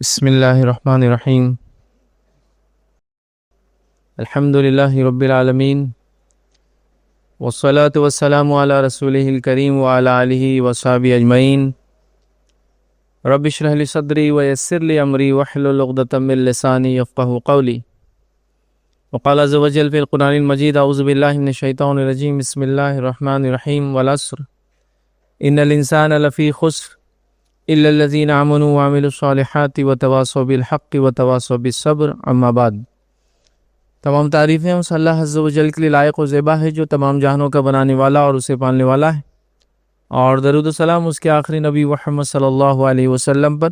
بسم اللہ الرحمن الرحیم الحمد للہ رب العالمین والصلاة والسلام علی رسولہ الکریم وعلی آلہ وصحبہ اجمعین رب اشرح لی صدری ویسر لی امری واحلل عقدۃ من لسانی یفقہوا قولی وقال عز وجل فی القرآن المجید اعوذ باللہ من الشیطان الرجیم بسم اللہ الرحمن الرحیم والعصر ان الانسان لفی خسر الا الذین آمنوا وعملوا الصالحات وتواصوا بالحق وتواصوا بالصبر اما بعد۔ تمام تعریفیں اس اللہ عز و جل کے لیے لائق و زیبا ہے جو تمام جہانوں کا بنانے والا اور اسے پالنے والا ہے، اور درود و سلام اس کے آخری نبی محمد صلی اللہ علیہ وسلم پر۔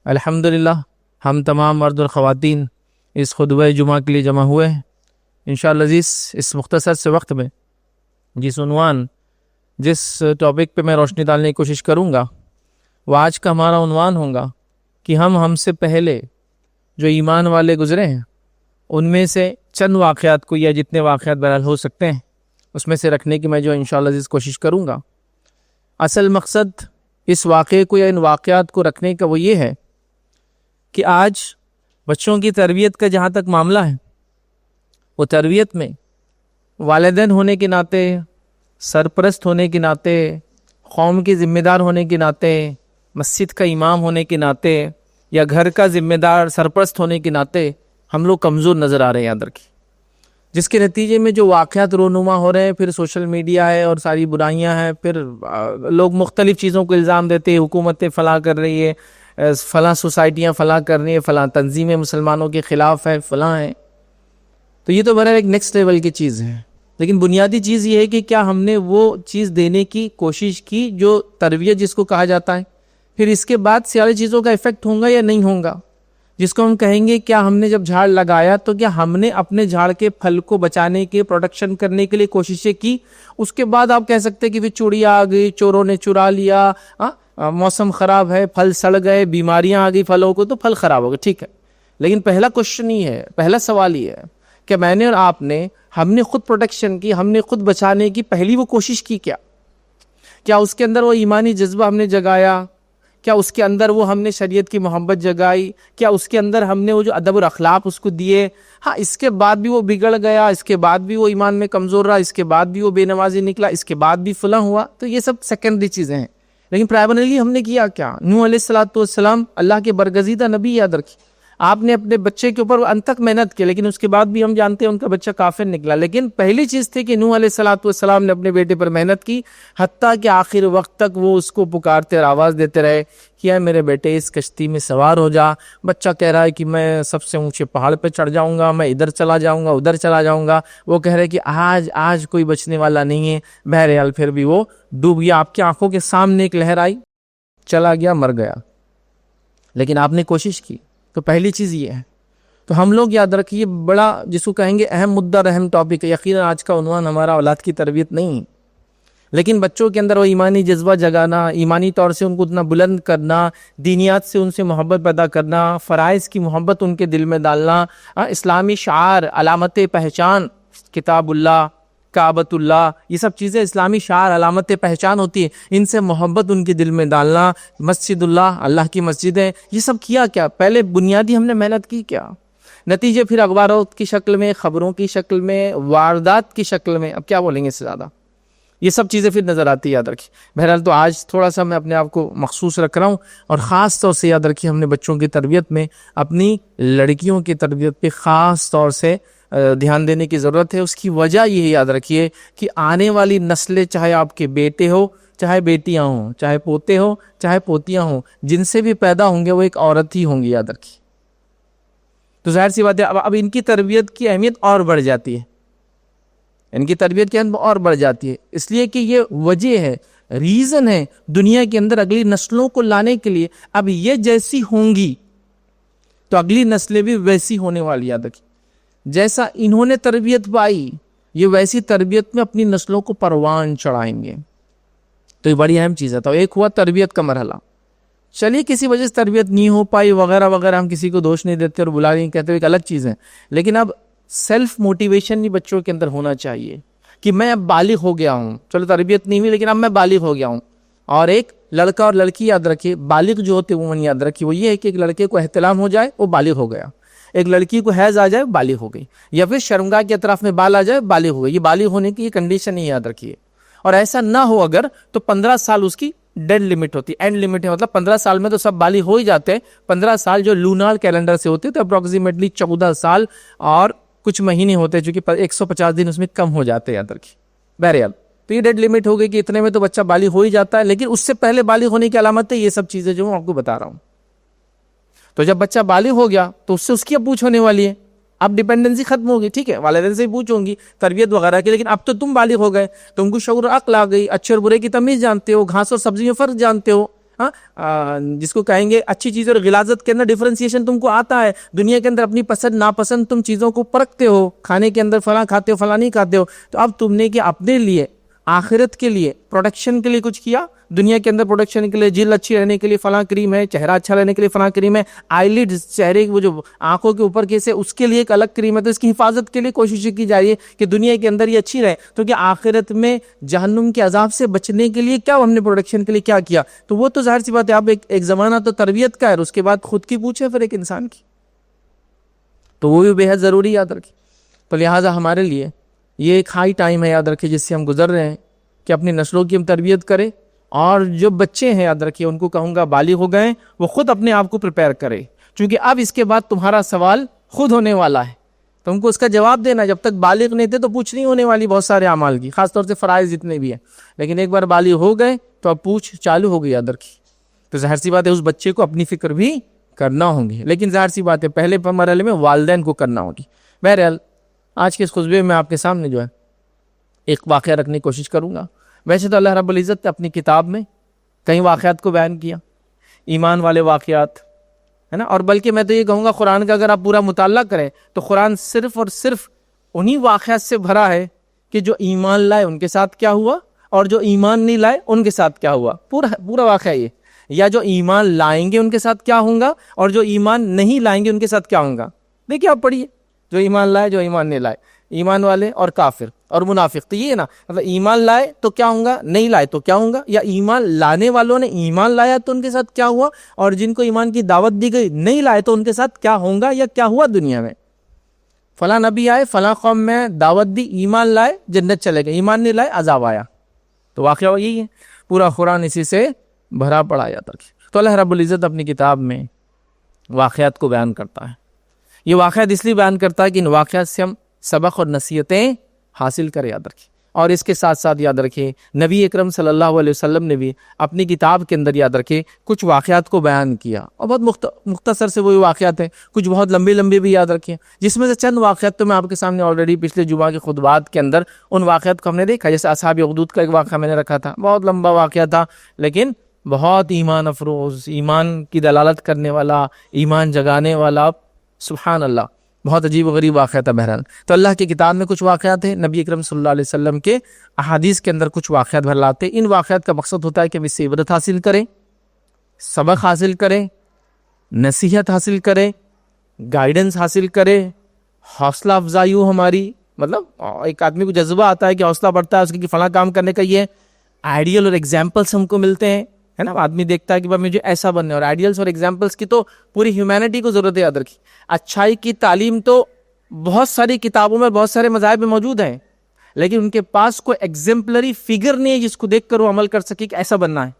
الحمدللہ ہم تمام مرد اور خواتین اس خطبہ جمعہ کے لیے جمع ہوئے ہیں۔ انشاءاللہ عزیز اس مختصر سے وقت میں جس ٹاپک پہ میں روشنی ڈالنے کی کوشش کروں گا وہ آج کا ہمارا عنوان ہوگا کہ ہم سے پہلے جو ایمان والے گزرے ہیں ان میں سے چند واقعات کو، یا جتنے واقعات بہرحال ہو سکتے ہیں اس میں سے رکھنے کی میں جو انشاءاللہ عزیز کوشش کروں گا۔ اصل مقصد اس واقعے کو یا ان واقعات کو رکھنے کا وہ یہ ہے کہ آج بچوں کی تربیت کا جہاں تک معاملہ ہے، وہ تربیت میں والدین ہونے کے ناطے، سرپرست ہونے کے ناطے، قوم کے ذمہ دار ہونے کے ناطے، مسجد کا امام ہونے کے ناطے، یا گھر کا ذمہ دار سرپرست ہونے کے ناطے ہم لوگ کمزور نظر آ رہے ہیں، یاد رکھیں۔ جس کے نتیجے میں جو واقعات رونما ہو رہے ہیں، پھر سوشل میڈیا ہے اور ساری برائیاں ہیں، پھر لوگ مختلف چیزوں کو الزام دیتے ہیں، حکومتیں فلاں کر رہی ہے، فلاں سوسائٹیاں فلاں کر رہی ہیں، فلاں تنظیمیں مسلمانوں کے خلاف ہے، فلاں ہیں۔ تو یہ تو بہرحال ایک نیکسٹ لیول کی چیز ہے، لیکن بنیادی چیز یہ ہے کہ کیا ہم نے وہ چیز دینے کی کوشش کی جو تربیت جس کو کہا جاتا ہے، پھر اس کے بعد ساری چیزوں کا ایفیکٹ ہوگا یا نہیں ہوگا، جس کو ہم کہیں گے کیا ہم نے جب جھاڑ لگایا تو کیا ہم نے اپنے جھاڑ کے پھل کو بچانے کے، پروٹیکشن کرنے کے لیے کوششیں کی۔ اس کے بعد آپ کہہ سکتے کہ چوڑیاں آ گئی، چوروں نے چرا لیا، موسم خراب ہے، پھل سڑ گئے، بیماریاں آ گئی پھلوں کو، تو پھل خراب ہو گئے، ٹھیک ہے۔ لیکن پہلا کوشچن یہ ہے، پہلا سوال یہ ہے کہ میں نے اور آپ نے، ہم نے خود پروٹیکشن کی، ہم نے خود بچانے کی پہلی وہ کوشش کی کیا اس کے اندر وہ ایمانی جذبہ ہم نے جگایا؟ کیا اس کے اندر وہ ہم نے شریعت کی محبت جگائی؟ کیا اس کے اندر ہم نے وہ جو ادب اور اخلاق اس کو دیے؟ ہاں، اس کے بعد بھی وہ بگڑ گیا، اس کے بعد بھی وہ ایمان میں کمزور رہا، اس کے بعد بھی وہ بے نمازی نکلا، اس کے بعد بھی فلاں ہوا، تو یہ سب سیکنڈری چیزیں ہیں۔ لیکن پرائمریلی ہم نے کیا کیا؟ نوح علیہ السلام اللہ کے برگزیدہ نبی، یاد رکھیں۔ آپ نے اپنے بچے کے اوپر انت تک محنت کی، لیکن اس کے بعد بھی ہم جانتے ہیں ان کا بچہ کافر نکلا۔ لیکن پہلی چیز تھی کہ نوح علیہ السلام نے اپنے بیٹے پر محنت کی، حتیٰ کہ آخر وقت تک وہ اس کو پکارتے اور آواز دیتے رہے کہ اے میرے بیٹے اس کشتی میں سوار ہو جا۔ بچہ کہہ رہا ہے کہ میں سب سے اونچے پہاڑ پہ چڑھ جاؤں گا، میں ادھر چلا جاؤں گا، ادھر چلا جاؤں گا۔ وہ کہہ رہے کہ آج کوئی بچنے والا نہیں ہے۔ بہرحال پھر بھی وہ ڈوب گیا، آپ کی آنکھوں کے سامنے ایک لہر آئی، چلا گیا، مر گیا، لیکن آپ نے کوشش کی۔ تو پہلی چیز یہ ہے۔ تو ہم لوگ یاد رکھیے، بڑا جس کو کہیں گے اہم مدعا اور اہم ٹاپک ہے۔ یقیناً آج کا عنوان ہمارا اولاد کی تربیت نہیں ہے، لیکن بچوں کے اندر وہ ایمانی جذبہ جگانا، ایمانی طور سے ان کو اتنا بلند کرنا، دینیات سے ان سے محبت پیدا کرنا، فرائض کی محبت ان کے دل میں ڈالنا، اسلامی شعار، علامت پہچان، کتاب اللہ، کعبۃ اللہ، یہ سب چیزیں اسلامی شعار، علامت پہچان ہوتی ہے، ان سے محبت ان کے دل میں ڈالنا، مسجد اللہ، اللہ کی مسجد ہے، یہ سب کیا پہلے بنیادی ہم نے محنت کی کیا؟ نتیجے پھر اخبارات کی شکل میں، خبروں کی شکل میں، واردات کی شکل میں، اب کیا بولیں گے اس سے زیادہ، یہ سب چیزیں پھر نظر آتی، یاد رکھیں۔ بہرحال تو آج تھوڑا سا میں اپنے آپ کو مخصوص رکھ رہا ہوں، اور خاص طور سے یاد رکھیں ہم نے بچوں کی تربیت میں، اپنی لڑکیوں کی تربیت پہ خاص طور سے دھیان دینے کی ضرورت ہے۔ اس کی وجہ یہ یاد رکھیے کہ آنے والی نسلیں، چاہے آپ کے بیٹے ہو، چاہے بیٹیاں ہوں، چاہے پوتے ہوں، چاہے پوتیاں ہوں، جن سے بھی پیدا ہوں گے وہ ایک عورت ہی ہوں گی، یاد رکھیے۔ تو ظاہر سی بات ہے اب ان کی تربیت کی اہمیت اور بڑھ جاتی ہے، ان کی تربیت کی اہمیت اور بڑھ جاتی ہے، اس لیے کہ یہ وجہ ہے، ریزن ہے دنیا کے اندر اگلی نسلوں کو لانے کے لیے۔ اب یہ جیسی ہوں گی تو اگلی نسلیں بھی ویسی ہونے والی، یاد رکھیں۔ جیسا انہوں نے تربیت پائی، یہ ویسی تربیت میں اپنی نسلوں کو پروان چڑھائیں گے۔ تو یہ بڑی اہم چیز ہے۔ تو ایک ہوا تربیت کا مرحلہ، چلیے کسی وجہ سے تربیت نہیں ہو پائی وغیرہ وغیرہ، ہم کسی کو دوش نہیں دیتے اور بلا نہیں کہتے، ایک الگ چیز ہے۔ لیکن اب سیلف موٹیویشن بھی بچوں کے اندر ہونا چاہیے کہ میں اب بالغ ہو گیا ہوں، چلو تربیت نہیں ہوئی لیکن اب میں بالغ ہو گیا ہوں، اور ایک لڑکا اور لڑکی یاد رکھیے، بالغ جو ہوتے وہ یاد رکھیے، وہ یہ ہے کہ ایک لڑکے کو احتلام ہو جائے وہ بالغ ہو گیا، ایک لڑکی کو حیض آ جائے بالغ ہو گئی، یا پھر شرمگاہ کے اطراف میں بال آ جائے بالغ ہو گئی۔ یہ بالغ ہونے کی یہ کنڈیشن ہی یاد رکھیے، اور ایسا نہ ہو اگر تو 15 سال اس کی ڈیڈ لمٹ ہوتی ہے، اینڈ لمٹ ہے، مطلب 15 سال میں تو سب بالغ ہو ہی جاتے ہیں، 15 سال جو لونار کیلنڈر سے ہوتے تو اپروکسیمیٹلی 14 سال اور کچھ مہینے ہوتے ہیں، جو کہ 150 دن اس میں کم ہو جاتے ہیں یاد رکھیے۔ بہرحال تو یہ ڈیڈ لمٹ ہو گئی کہ اتنے میں تو بچہ بالغ ہو ہی جاتا ہے، لیکن اس سے پہلے بالغ ہونے کی علامت ہے یہ سب چیزیں جو میں آپ کو بتا رہا ہوں۔ تو جب بچہ بالغ ہو گیا تو اس سے اس کی اب پوچھ ہونے والی ہے، اب ڈیپینڈنسی ختم ہوگی، ٹھیک ہے، والدین سے ہی پوچھوں گی تربیت وغیرہ کی، لیکن اب تو تم بالغ ہو گئے، تم کو شعور عقل آ گئی، اچھے اور برے کی تمیز جانتے ہو، گھاس اور سبزی میں فرق جانتے ہو، جس کو کہیں گے اچھی چیز اور غلاظت کے اندر ڈیفرنسیشن تم کو آتا ہے، دنیا کے اندر اپنی پسند ناپسند تم چیزوں کو پرکھتے ہو، کھانے کے اندر فلاں کھاتے ہو فلاں نہیں کھاتے ہو۔ تو اب تم نے کہ اپنے لیے آخرت کے لیے پروڈکشن کے لیے کچھ کیا، دنیا کے اندر پروڈکشن کے لیے جلد اچھی رہنے کے لیے فلاں کریم ہے، چہرہ اچھا رہنے کے لیے فلاں کریم ہے، آئی لیڈز چہرے کی وہ جو آنکھوں کے اوپر کیسے اس کے لیے ایک الگ کریم ہے، تو اس کی حفاظت کے لیے کوشش کی جا رہی ہے کہ دنیا کے اندر یہ اچھی رہے، تو کیا آخرت میں جہنم کے عذاب سے بچنے کے لیے کیا ہم نے پروڈکشن کے لیے کیا کیا؟ تو وہ تو ظاہر سی بات ہے، اب ایک زمانہ تو تربیت کا ہے، اس کے بعد خود کی پوچھے پھر ایک انسان کی، تو وہ بھی بے حد ضروری یاد رکھیں۔ تو لہٰذا ہمارے لیے یہ ایک ہائی ٹائم ہے یاد رکھیں جس سے ہم گزر رہے ہیں کہ اپنی نسلوں کی ہم تربیت کریں، اور جو بچے ہیں یاد رکھیے ان کو کہوں گا بالغ ہو گئے وہ خود اپنے آپ کو پریپیئر کرے، چونکہ اب اس کے بعد تمہارا سوال خود ہونے والا ہے، تم کو اس کا جواب دینا، جب تک بالغ نہیں تھے تو پوچھ نہیں ہونے والی بہت سارے اعمال کی، خاص طور سے فرائض جتنے بھی ہیں، لیکن ایک بار بالغ ہو گئے تو اب پوچھ چالو ہو گئی یاد رکھیے۔ تو ظاہر سی بات ہے اس بچے کو اپنی فکر بھی کرنا ہوگی، لیکن ظاہر سی بات ہے پہلے مرحلے میں والدین کو کرنا ہوگی۔ بہرحال آج کے اس خطبے میں آپ کے سامنے جو ہے ایک واقعہ رکھنے کی کوشش کروں گا۔ ویسے تو اللہ رب العزت نے اپنی کتاب میں کئی واقعات کو بیان کیا، ایمان والے واقعات ہے نا، اور بلکہ میں تو یہ کہوں گا قرآن کا اگر آپ پورا مطالعہ کریں تو قرآن صرف اور صرف انہی واقعات سے بھرا ہے کہ جو ایمان لائے ان کے ساتھ کیا ہوا اور جو ایمان نہیں لائے ان کے ساتھ کیا ہوا، پورا واقعہ یہ، یا جو ایمان لائیں گے ان کے ساتھ کیا ہوں گا اور جو ایمان نہیں لائیں گے ان کے ساتھ کیا ہوں گا۔ دیکھیے آپ پڑھیے، جو ایمان لائے جو ایمان نہیں لائے، ایمان والے اور کافر اور منافق، تو یہ ہے نا، مطلب ایمان لائے تو کیا ہوں گا، نہیں لائے تو کیا ہوں گا، یا ایمان لانے والوں نے ایمان لایا تو ان کے ساتھ کیا ہوا، اور جن کو ایمان کی دعوت دی گئی نہیں لائے تو ان کے ساتھ کیا ہوں گا یا کیا ہوا دنیا میں۔ فلاں نبی آئے فلاں قوم میں دعوت دی، ایمان لائے جنت چلے گئے، ایمان نہیں لائے عذاب آیا، تو واقعہ یہی ہے، پورا قرآن اسی سے بھرا پڑا جاتا ہے۔ تو اللہ رب العزت اپنی کتاب میں واقعات کو بیان کرتا ہے، یہ واقعات اس لیے بیان کرتا ہے کہ ان واقعات سے ہم سبق اور نصیحتیں حاصل کریں یاد رکھیں، اور اس کے ساتھ ساتھ یاد رکھیں نبی اکرم صلی اللہ علیہ وسلم نے بھی اپنی کتاب کے اندر یاد رکھیں کچھ واقعات کو بیان کیا، اور بہت مختصر سے وہی واقعات ہیں، کچھ بہت لمبے بھی یاد رکھیں، جس میں سے چند واقعات تو میں آپ کے سامنے آلریڈی پچھلے جمعہ کے خطبات کے اندر ان واقعات کو ہم نے دیکھا، جیسے اصحاب اخدود کا ایک واقعہ میں نے رکھا تھا، بہت لمبا واقعہ تھا لیکن بہت ایمان افروز، ایمان کی دلالت کرنے والا، ایمان جگانے والا، سبحان اللہ، بہت عجیب و غریب واقعہ تھا۔ بہرحال تو اللہ کی کتاب میں کچھ واقعات ہیں، نبی اکرم صلی اللہ علیہ وسلم کے احادیث کے اندر کچھ واقعات بھر لاتے ہیں۔ ان واقعات کا مقصد ہوتا ہے کہ ہم اس سے عبرت حاصل کریں، سبق حاصل کریں، نصیحت حاصل کریں، گائیڈنس حاصل کریں، حوصلہ افزائی ہو ہماری، مطلب ایک آدمی کو جذبہ آتا ہے کہ حوصلہ بڑھتا ہے اس کی فلاں کام کرنے کا، یہ آئیڈیل اور ایگزامپلس ہم کو ملتے ہیں، ہے نا، آدمی دیکھتا ہے کہ مجھے ایسا بننا ہے، اور آئیڈیلس اور ایگزامپلس کی تو پوری ہیومینٹی کو ضرورت ہے یاد رکھی۔ اچھائی کی تعلیم تو بہت ساری کتابوں میں بہت سارے مذاہب میں موجود ہیں، لیکن ان کے پاس کوئی ایگزمپلری فگر نہیں ہے جس کو دیکھ کر وہ عمل کر سکے کہ ایسا بننا ہے۔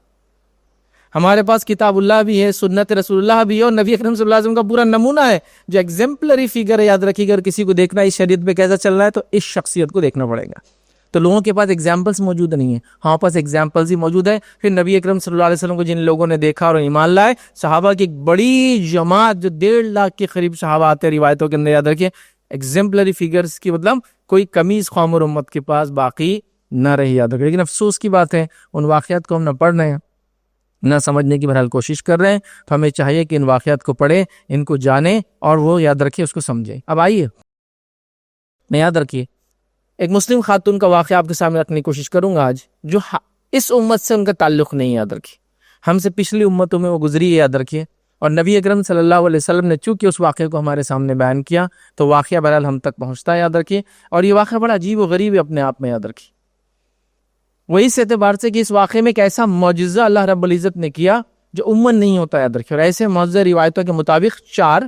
ہمارے پاس کتاب اللہ بھی ہے، سنت رسول اللہ بھی ہے، اور نبی اکرم صلی اللہ علیہ وسلم کا پورا نمونہ ہے جو ایگزمپلری فگر ہے یاد رکھیے۔ اگر کسی کو دیکھنا ہے اس شریعت پہ کیسا چل رہا ہے تو اس شخصیت کو دیکھنا پڑے گا۔ تو لوگوں کے پاس ایگزامپلس موجود نہیں ہیں، ہمارے پاس ایگزامپلس ہی موجود ہے۔ پھر نبی اکرم صلی اللہ علیہ وسلم کو جن لوگوں نے دیکھا اور ایمان لائے، صحابہ کی ایک بڑی جماعت جو 1.5 لاکھ کے قریب صحابہ آتے ہیں روایتوں کے اندر، یاد رکھیں ایگزمپلری فگرز کی مطلب کوئی کمی اس قوم اور امت کے پاس باقی نہ رہی یاد رکھیں۔ لیکن افسوس کی بات ہے ان واقعات کو ہم نہ پڑھ رہے ہیں نہ سمجھنے کی بہرحال کوشش کر رہے ہیں، تو ہمیں چاہیے کہ ان واقعات کو پڑھیں، ان کو جانیں اور وہ یاد رکھیں، اس کو سمجھیں۔ اب آئیے میں یاد رکھیے ایک مسلم خاتون کا واقعہ آپ کے سامنے رکھنے کی کوشش کروں گا آج، جو اس امت سے ان کا تعلق نہیں یاد رکھیے، ہم سے پچھلی امتوں میں وہ گزری ہے یاد رکھیے، اور نبی اکرم صلی اللہ علیہ وسلم نے چونکہ اس واقعے کو ہمارے سامنے بیان کیا تو واقعہ بہرحال ہم تک پہنچتا ہے یاد رکھیے، اور یہ واقعہ بڑا عجیب و غریب ہے اپنے آپ میں یاد رکھیے۔ وہ اس اعتبار سے کہ اس واقعے میں ایک ایسا معجزہ اللہ رب العزت نے کیا جو عموماً نہیں ہوتا، یاد رکھیں. اور ایسے معجزہ روایتوں کے مطابق 4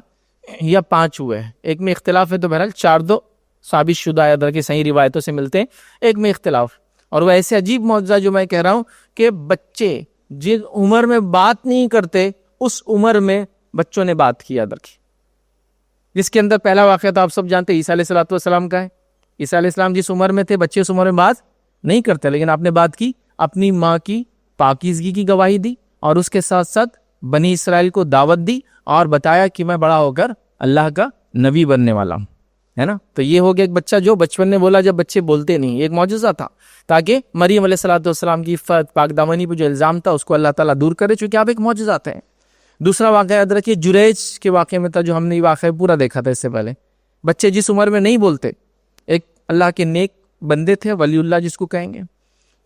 یا 5 ہوئے ہیں. ایک میں اختلاف ہے، تو بہرحال 4 تو ثابت شدہ یاد رکھیں صحیح روایتوں سے ملتے ہیں، ایک میں اختلاف. اور وہ ایسے عجیب معجزہ جو میں کہہ رہا ہوں کہ بچے جس عمر میں بات نہیں کرتے اس عمر میں بچوں نے بات کی، یاد رکھیں. جس کے اندر پہلا واقعہ تو آپ سب جانتے ہیں عیسیٰ علیہ السلام کا ہے. عیسیٰ علیہ السلام جس عمر میں تھے بچے اس عمر میں بات نہیں کرتے، لیکن آپ نے بات کی، اپنی ماں کی پاکیزگی کی گواہی دی اور اس کے ساتھ ساتھ بنی اسرائیل کو دعوت دی اور بتایا کہ میں بڑا ہو کر اللہ کا نبی بننے والا ہوں، ہے نا. تو یہ ہو گیا ایک بچہ جو بچپن میں بولا جب بچے بولتے نہیں. ایک معجزہ تھا تاکہ مریم علیہ السلام کی عفت پاک دامنی پہ جو الزام تھا اس کو اللہ تعالیٰ دور کرے، چونکہ آپ ایک معجزہ ہیں. دوسرا واقعہ یاد رکھیے جریج کے واقعے میں تھا، جو ہم نے یہ واقعہ پورا دیکھا تھا اس سے پہلے. بچے جس عمر میں نہیں بولتے، ایک اللہ کے نیک بندے تھے ولی اللہ جس کو کہیں گے،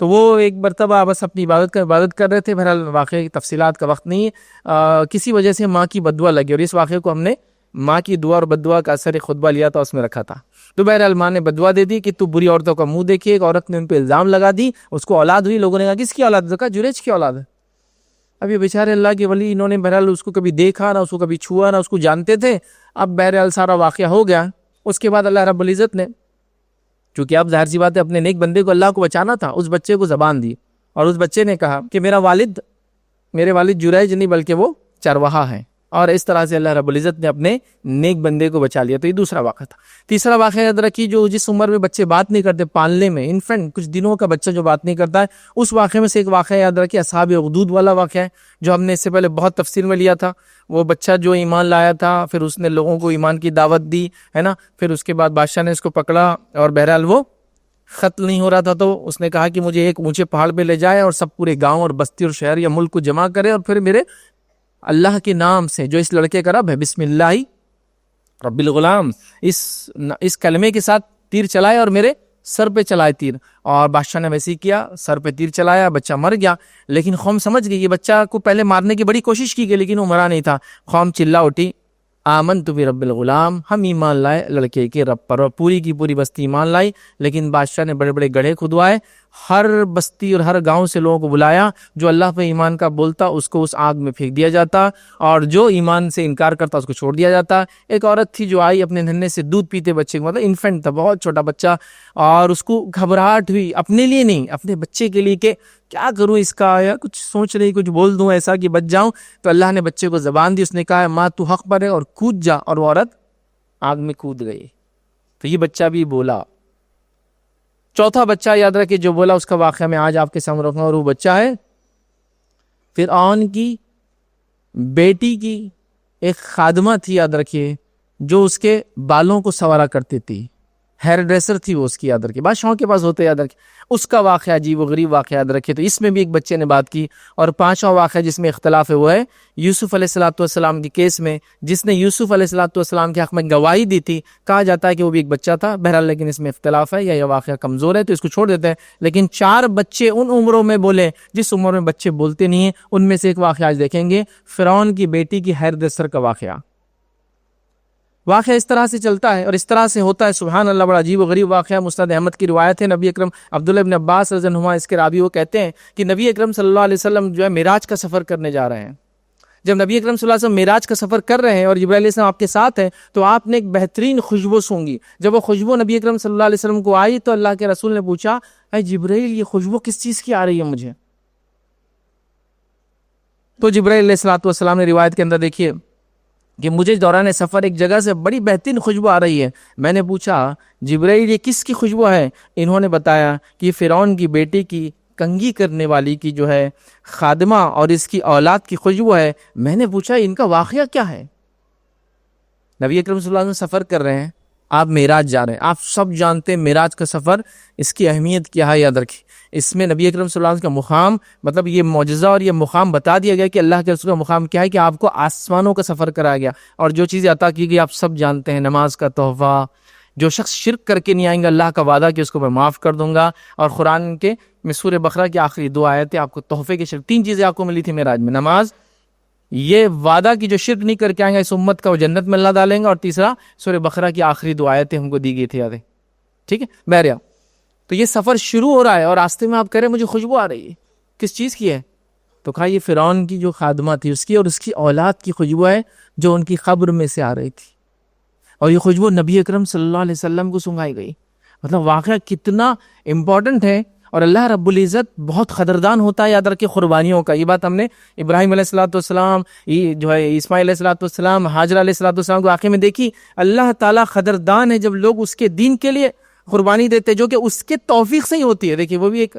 تو وہ ایک مرتبہ بس اپنی عبادت کر رہے تھے. بہرحال واقعے کی تفصیلات کا وقت نہیں ہے، کسی وجہ سے ماں کی بددعا لگی، اور اس واقعے کو ہم نے ماں کی دعا اور بددعا کا اثر خطبہ لیا تھا، اس میں رکھا تھا. تو بہرحال ماں نے بددعا دے دی کہ تو بری عورتوں کا منہ دیکھیے. ایک عورت نے ان پہ الزام لگا دی، اس کو اولاد ہوئی. لوگوں نے کہا کس کی اولاد؟ کہا جریج کی اولاد ہے. اب یہ بیچارے اللہ کے ولی، انہوں نے بہرحال اس کو کبھی دیکھا نہ اس کو کبھی چھوا نہ اس کو جانتے تھے. اب بہرحال سارا واقعہ ہو گیا. اس کے بعد اللہ رب العزت نے، چونکہ اب ظاہر سی بات ہے اپنے نیک بندے کو اللہ کو بچانا تھا، اس بچے کو زبان دی اور اس بچے نے کہا کہ میرے والد جریج نہیں بلکہ وہ چرواہا ہے. اور اس طرح سے اللہ رب العزت نے اپنے نیک بندے کو بچا لیا. تو یہ دوسرا واقعہ تھا. تیسرا واقعہ یاد رکھیے جو جس عمر میں بچے بات نہیں کرتے، پالنے میں انفینٹ کچھ دنوں کا بچہ جو بات نہیں کرتا ہے، اس واقعے میں سے ایک واقعہ یاد رکھیے اصحاب اخدود والا واقعہ ہے، جو ہم نے اس سے پہلے بہت تفصیل میں لیا تھا. وہ بچہ جو ایمان لایا تھا، پھر اس نے لوگوں کو ایمان کی دعوت دی، ہے نا. پھر اس کے بعد بادشاہ نے اس کو پکڑا اور بہرحال وہ قتل نہیں ہو رہا تھا، تو اس نے کہا کہ مجھے ایک اونچے پہاڑ پہ لے جائے اور سب پورے گاؤں اور بستی اور شہر یا ملک کو جمع کرے، اور پھر میرے اللہ کے نام سے جو اس لڑکے کا رب ہے، بسم اللہ رب الغلام، اس کلمے کے ساتھ تیر چلائے اور میرے سر پہ چلائے تیر. اور بادشاہ نے ویسے ہی کیا، سر پہ تیر چلایا، بچہ مر گیا. لیکن قوم سمجھ گئی، یہ بچہ کو پہلے مارنے کی بڑی کوشش کی گئی لیکن وہ مرا نہیں تھا. قوم چلا اٹھی، آمنت برب الغلام، ہم ایمان لائے لڑکے کے رب پر. اور پوری کی پوری بستی ایمان لائی. لیکن بادشاہ نے بڑے بڑے گڑھے کھدوائے، ہر بستی اور ہر گاؤں سے لوگوں کو بلایا، جو اللہ پہ ایمان کا بولتا اس کو اس آگ میں پھینک دیا جاتا، اور جو ایمان سے انکار کرتا اس کو چھوڑ دیا جاتا. ایک عورت تھی جو آئی اپنے ننھے سے دودھ پیتے بچے کو، مطلب انفینٹ تھا، بہت چھوٹا بچہ، اور اس کو گھبراہٹ ہوئی اپنے لیے نہیں، اپنے بچے کے لیے کہ کیا کروں اس کا، یا کچھ سوچ رہی کچھ بول دوں ایسا کہ بچ جاؤں. تو اللہ نے بچے کو زبان دی، اس نے کہا ماں تو حق پر ہے اور کود جا، اور وہ عورت آگ میں کود گئی. تو یہ بچہ بھی بولا. چوتھا بچہ یاد رکھے جو بولا، اس کا واقعہ میں آج آپ کے سامنے رکھوں، اور وہ بچہ ہے فرعون کی بیٹی کی ایک خادمہ تھی، یاد رکھیے، جو اس کے بالوں کو سنوارا کرتی تھی، ہیئر ڈریسر تھی وہ اس کی، یاد رکھیے بادشاہوں کے پاس ہوتے، یاد رکھیے. اس کا واقعہ عجیب و غریب واقعہ یاد رکھیے. تو اس میں بھی ایک بچے نے بات کی. اور پانچواں واقعہ جس میں اختلاف ہے وہ ہے یوسف علیہ السلام کے کیس میں، جس نے یوسف علیہ السلام کے حق میں گواہی دی تھی. کہا جاتا ہے کہ وہ بھی ایک بچہ تھا، بہرحال لیکن اس میں اختلاف ہے یا یہ واقعہ کمزور ہے تو اس کو چھوڑ دیتے ہیں. لیکن 4 بچے ان عمروں میں بولے جس عمر میں بچے بولتے نہیں ہیں. ان میں سے ایک واقعہ آج دیکھیں گے، فرعون کی بیٹی کی ہیئر ڈریسر کا واقعہ اس طرح سے چلتا ہے اور اس طرح سے ہوتا ہے. سبحان اللہ، بڑا عجیب و غریب واقعہ. مسند احمد کی روایت ہے، نبی اکرم عبداللہ ابن عباس رضی اللہ عنہما اس کے راوی، وہ کہتے ہیں کہ نبی اکرم صلی اللہ علیہ وسلم جو ہے معراج کا سفر کرنے جا رہے ہیں. جب نبی اکرم صلی اللہ علیہ وسلم معراج کا سفر کر رہے ہیں اور جبرائیل علیہ السلام آپ کے ساتھ ہیں، تو آپ نے ایک بہترین خوشبو سونگی. جب وہ خوشبو نبی اکرم صلی اللہ علیہ وسلم کو آئی تو اللہ کے رسول نے پوچھا، اے جبرائیل یہ خوشبو کس چیز کی آ رہی ہے مجھے؟ تو جبرائیل علیہ السلام نے روایت کے اندر دیکھیے کہ مجھے دوران سفر ایک جگہ سے بڑی بہترین خوشبو آ رہی ہے. میں نے پوچھا جبرائیل یہ کس کی خوشبو ہے؟ انہوں نے بتایا کہ فرعون کی بیٹی کی کنگھی کرنے والی کی جو ہے خادمہ اور اس کی اولاد کی خوشبو ہے. میں نے پوچھا ان کا واقعہ کیا ہے؟ نبی اکرم صلی اللہ علیہ وسلم سفر کر رہے ہیں، آپ معراج جا رہے ہیں. آپ سب جانتے ہیں معراج کا سفر اس کی اہمیت کیا ہے، یاد رکھیں. اس میں نبی اکرم صلی اللہ علیہ وسلم کا مقام، مطلب یہ معجزہ اور یہ مقام بتا دیا گیا کہ اللہ کے رسول کا مقام کیا ہے، کہ آپ کو آسمانوں کا سفر کرایا گیا اور جو چیزیں عطا کی گئی آپ سب جانتے ہیں. نماز کا تحفہ، جو شخص شرک کر کے نہیں آئیں گا اللہ کا وعدہ کہ اس کو میں معاف کر دوں گا. اور قرآن کے میں سورہ بقرہ کی آخری 2 آیتیں آپ کو تحفے کے شرک، 3 چیزیں آپ کو ملی تھی معراج میں، نماز، یہ وعدہ کی جو شرک نہیں کر کے آئیں گا اس امت کا وہ جنت میں اللہ ڈالیں گا، اور تیسرا سورہ بقرہ کی آخری 2 آیتیں ہم کو دی گئی تھی، یاد ہے؟ ٹھیک ہے بہرحال. تو یہ سفر شروع ہو رہا ہے اور راستے میں آپ کہہ رہے ہیں مجھے خوشبو آ رہی ہے، کس چیز کی ہے؟ تو کہا یہ فرعون کی جو خادمہ تھی اس کی اور اس کی اولاد کی خوشبو ہے جو ان کی قبر میں سے آ رہی تھی، اور یہ خوشبو نبی اکرم صلی اللہ علیہ وسلم کو سنگائی گئی۔ مطلب واقعہ کتنا امپورٹنٹ ہے، اور اللہ رب العزت بہت قدردان ہوتا ہے یاد رکھے قربانیوں کا۔ یہ بات ہم نے ابراہیم علیہ الصلوۃ والسلام، یہ جو ہے اسماعیل علیہ الصلوۃ والسلام، ہاجرہ علیہ الصلوۃ والسلام کے واقعے میں دیکھی، اللہ تعالیٰ قدردان ہے جب لوگ اس کے دین کے لیے قربانی دیتے جو کہ اس کے توفیق سے ہی ہوتی ہے۔ دیکھیے وہ بھی ایک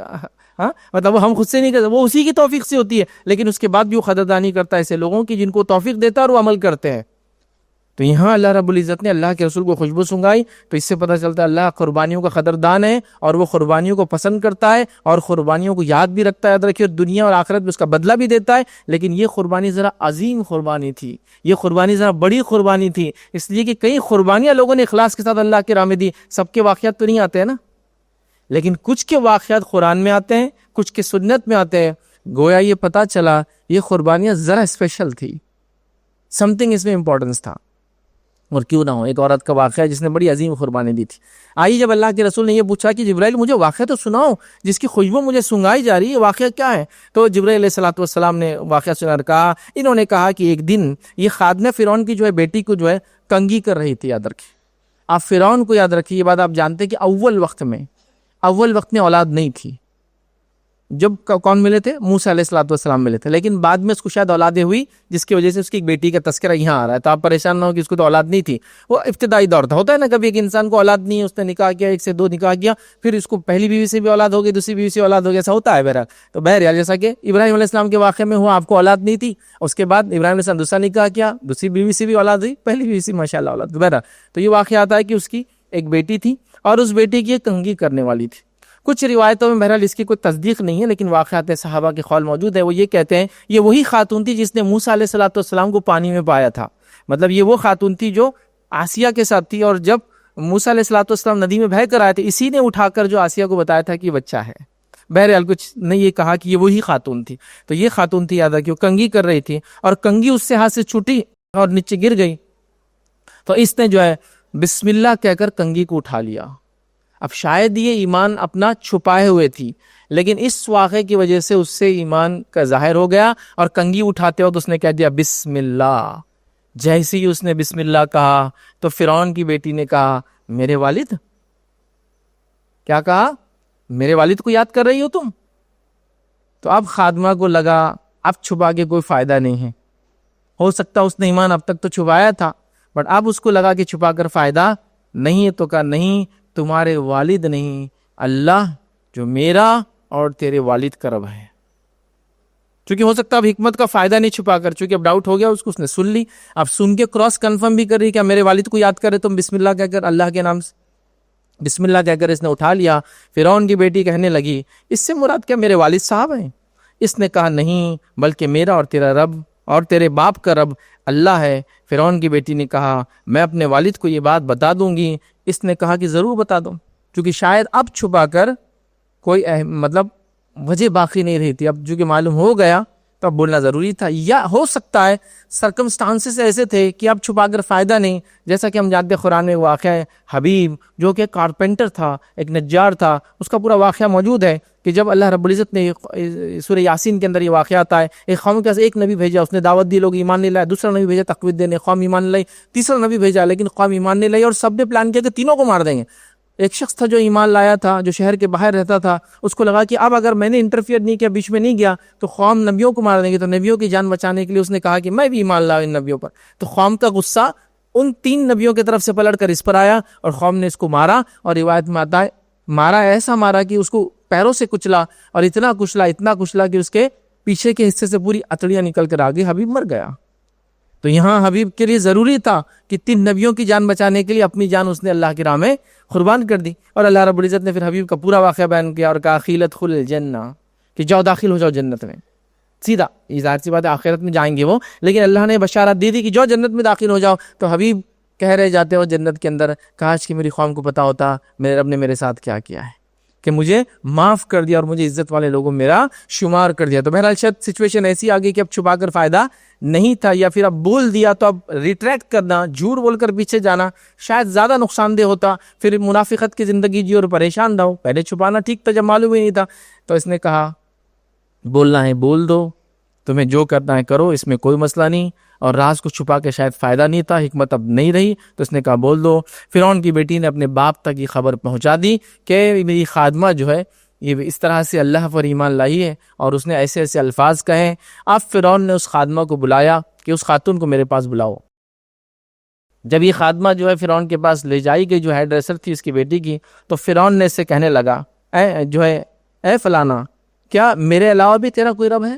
مطلب وہ ہم خود سے نہیں کرتے، وہ اسی کی توفیق سے ہوتی ہے، لیکن اس کے بعد بھی وہ قدردانی کرتا ہے ایسے لوگوں کی جن کو توفیق دیتا ہے اور وہ عمل کرتے ہیں۔ تو یہاں اللہ رب العزت نے اللہ کے رسول کو خوشبو سنگائی، تو اس سے پتہ چلتا ہے اللہ قربانیوں کا قدردان ہے اور وہ قربانیوں کو پسند کرتا ہے اور قربانیوں کو یاد بھی رکھتا ہے، یاد رکھیے دنیا اور آخرت میں اس کا بدلہ بھی دیتا ہے۔ لیکن یہ قربانی ذرا عظیم قربانی تھی، یہ قربانی ذرا بڑی قربانی تھی، اس لیے کہ کئی قربانیاں لوگوں نے اخلاص کے ساتھ اللہ کے راہ میں دی، سب کے واقعات تو نہیں آتے ہیں نا، لیکن کچھ کے واقعات قرآن میں آتے ہیں، کچھ کے سنت میں آتے ہیں۔ گویا یہ پتہ چلا یہ قربانیاں ذرا اسپیشل تھی، سم تھنگ اس میں امپورٹنس تھا۔ اور کیوں نہ ہو، ایک عورت کا واقعہ جس نے بڑی عظیم قربانی دی تھی۔ آئی جب اللہ کے رسول نے یہ پوچھا کہ جبرائیل مجھے واقعہ تو سناؤ جس کی خوشبو مجھے سنگائی جا رہی ہے، واقعہ کیا ہے؟ تو جبرائیل علیہ الصلوۃ والسلام نے واقعہ سنا کر کہا، انہوں نے کہا کہ ایک دن یہ خادمہ فرعون کی جو ہے بیٹی کو جو ہے کنگھی کر رہی تھی۔ یاد رکھیے آپ فرعون کو یاد رکھیے، یہ بات آپ جانتے کہ اول وقت میں اولاد نہیں تھی، جب کون ملے تھے؟ موسیٰ علیہ الصلوۃ والسلام ملے تھے، لیکن بعد میں اس کو شاید اولادیں ہوئی جس کی وجہ سے اس کی ایک بیٹی کا تذکرہ یہاں آ رہا ہے۔ تو آپ پریشان نہ ہو کہ اس کو تو اولاد نہیں تھی، وہ ابتدائی دور تھا، ہوتا ہے نا کبھی ایک انسان کو اولاد نہیں ہے، اس نے نکاح کیا، ایک سے دو نکاح کیا، پھر اس کو پہلی بیوی سے بھی اولاد ہو گئی، دوسری بیوی سے اولاد ہو گیا، ایسا ہوتا ہے بہرحال۔ تو بہرحال جیسا کہ ابراہیم علیہ السلام کے واقعے میں ہوا، آپ کو اولاد نہیں تھی، اس کے بعد ابراہیم علیہ السلام دوسرا نکاح کیا، دوسری بیوی سے بھی اولاد ہوئی، پہلی بیوی سے ماشاء اللہ اولاد۔ بہرحال تو یہ واقعہ آتا ہے کہ اس کی ایک بیٹی تھی اور اس بیٹی کی ایک کنگھی کرنے والی تھی۔ کچھ روایتوں میں بہرحال اس کی کوئی تصدیق نہیں ہے، لیکن واقعات صحابہ کے قول موجود ہے۔ وہ یہ کہتے ہیں یہ وہی خاتون تھی جس نے موسیٰ علیہ الصلوۃ والسلام کو پانی میں پایا تھا، مطلب یہ وہ خاتون تھی جو آسیہ کے ساتھ تھی، اور جب موسیٰ علیہ الصلوۃ والسلام ندی میں بہہ کر آئے تھے، اسی نے اٹھا کر جو آسیہ کو بتایا تھا کہ یہ بچہ ہے۔ بہرحال کچھ نے یہ کہا کہ یہ وہی خاتون تھی، تو یہ خاتون تھی، یاد رکھیے، وہ کنگھی کر رہی تھی اور کنگھی اس سے ہاتھ سے چھوٹی اور نیچے گر گئی، تو اس نے جو ہے بسم اللہ کہہ کر کنگھی کو اٹھا لیا۔ اب شاید یہ ایمان اپنا چھپائے ہوئے تھی، لیکن اس واقعے کی وجہ سے اس سے ایمان کا ظاہر ہو گیا، اور کنگھی اٹھاتے وقت اس نے کہہ دیا بسم اللہ۔ جیسے ہی اس نے بسم اللہ کہا تو فرعون کی بیٹی نے کہا میرے والد، کیا کہا؟ میرے والد کو یاد کر رہی ہو تم؟ تو اب خادمہ کو لگا اب چھپا کے کوئی فائدہ نہیں ہے، ہو سکتا اس نے ایمان اب تک تو چھپایا تھا، بٹ اب اس کو لگا کہ چھپا کر فائدہ نہیں ہے، تو کہا نہیں، تمہارے والد نہیں، اللہ جو میرا اور تیرے والد کا رب ہے۔ چونکہ ہو سکتا اب حکمت کا فائدہ نہیں چھپا کر، چونکہ اب ڈاؤٹ ہو گیا اس کو، اس نے سن لی، اب سن کے کراس کنفرم بھی کر رہی کہ میرے والد کو یاد کرے، تم بسم اللہ کہہ کر، اللہ کے نام سے بسم اللہ کہہ کر اس نے اٹھا لیا۔ فرعون کی بیٹی کہنے لگی اس سے مراد کیا میرے والد صاحب ہیں؟ اس نے کہا نہیں، بلکہ میرا اور تیرا رب اور تیرے باپ کا رب اللہ ہے۔ فرعون کی بیٹی نے کہا میں اپنے والد کو یہ بات بتا دوں گی۔ اس نے کہا کہ ضرور بتا دو، کیونکہ شاید اب چھپا کر کوئی مطلب وجہ باقی نہیں رہی تھی، اب جو کہ معلوم ہو گیا تو اب بولنا ضروری تھا، یا ہو سکتا ہے سرکمسٹانسز ایسے تھے کہ اب چھپا کر فائدہ نہیں، جیسا کہ ہم جانتے ہیں قرآن میں واقعہ ہے حبیب جو کہ کارپینٹر تھا، ایک نجار تھا، اس کا پورا واقعہ موجود ہے کہ جب اللہ رب العزت نے سورہ یاسین کے اندر یہ واقعہ آتا ہے، ایک قوم کے پاس ایک نبی بھیجا، اس نے دعوت دی، لوگ ایمان نہیں لائے، دوسرا نبی بھیجا تقویت دینے، قوم ایمان لائی، تیسرا نبی بھیجا لیکن قوم ایمان نہیں لائی، اور سب نے پلان کیا کہ تینوں کو مار دیں گے۔ ایک شخص تھا جو ایمان لایا تھا، جو شہر کے باہر رہتا تھا، اس کو لگا کہ اب اگر میں نے انٹرفیئر نہیں کیا، بیچ میں نہیں گیا تو قوم نبیوں کو مار دیں گے، تو نبیوں کی جان بچانے کے لیے اس نے کہا کہ میں بھی ایمان لاؤں ان نبیوں پر۔ تو قوم کا غصہ ان تین نبیوں کی طرف سے پلٹ کر اس پر آیا اور قوم نے اس کو مارا، اور روایت میں آتا ہے مارا ایسا مارا کہ اس کو پیروں سے کچلا، اور اتنا کچلا کہ اس کے پیچھے کے حصے سے پوری اتڑیاں نکل کر آگے حبیب مر گیا۔ تو یہاں حبیب کے لیے ضروری تھا کہ تین نبیوں کی جان بچانے کے لیے اپنی جان اس نے اللہ کی راہ میں قربان کر دی، اور اللہ رب العزت نے پھر حبیب کا پورا واقعہ بیان کیا اور کہا خیلت خل الجنہ، کہ جاؤ داخل ہو جاؤ جنت میں، سیدھا، یہ ظاہر سی بات ہے آخرت میں جائیں گے وہ، لیکن اللہ نے بشارت دی تھی کہ جو جنت میں داخل ہو جاؤ۔ تو حبیب کہہ رہے جاتے ہو جنت کے اندر کاش کہ میری قوم کو پتا ہوتا میرے رب نے میرے ساتھ کیا کیا ہے۔ کہ مجھے معاف کر دیا اور مجھے عزت والے لوگوں میرا شمار کر دیا. تو بہرحال شاید سچویشن ایسی آ گئی کہ اب چھپا کر فائدہ نہیں تھا, یا پھر اب بول دیا تو اب ریٹریکٹ کرنا, جھوٹ بول کر پیچھے جانا شاید زیادہ نقصان دہ ہوتا, پھر منافقت کی زندگی جی اور پریشان رہو. پہلے چھپانا ٹھیک تھا جب معلوم ہی نہیں تھا. تو اس نے کہا بولنا ہے بول دو, تمہیں جو کرنا ہے کرو, اس میں کوئی مسئلہ نہیں. اور راز کو چھپا کے شاید فائدہ نہیں تھا, حکمت اب نہیں رہی, تو اس نے کہا بول دو. فرعون کی بیٹی نے اپنے باپ تک یہ خبر پہنچا دی کہ میری خادمہ جو ہے یہ اس طرح سے اللہ پر ایمان لائی ہے, اور اس نے ایسے ایسے الفاظ کہے. اب فرعون نے اس خادمہ کو بلایا کہ اس خاتون کو میرے پاس بلاؤ. جب یہ خادمہ جو ہے فرعون کے پاس لے جائی گئی, جو ہیئر ڈریسر تھی اس کی بیٹی کی, تو فرعون نے اس سے کہنے لگا اے فلانا, کیا میرے علاوہ بھی تیرا کوئی رب ہے؟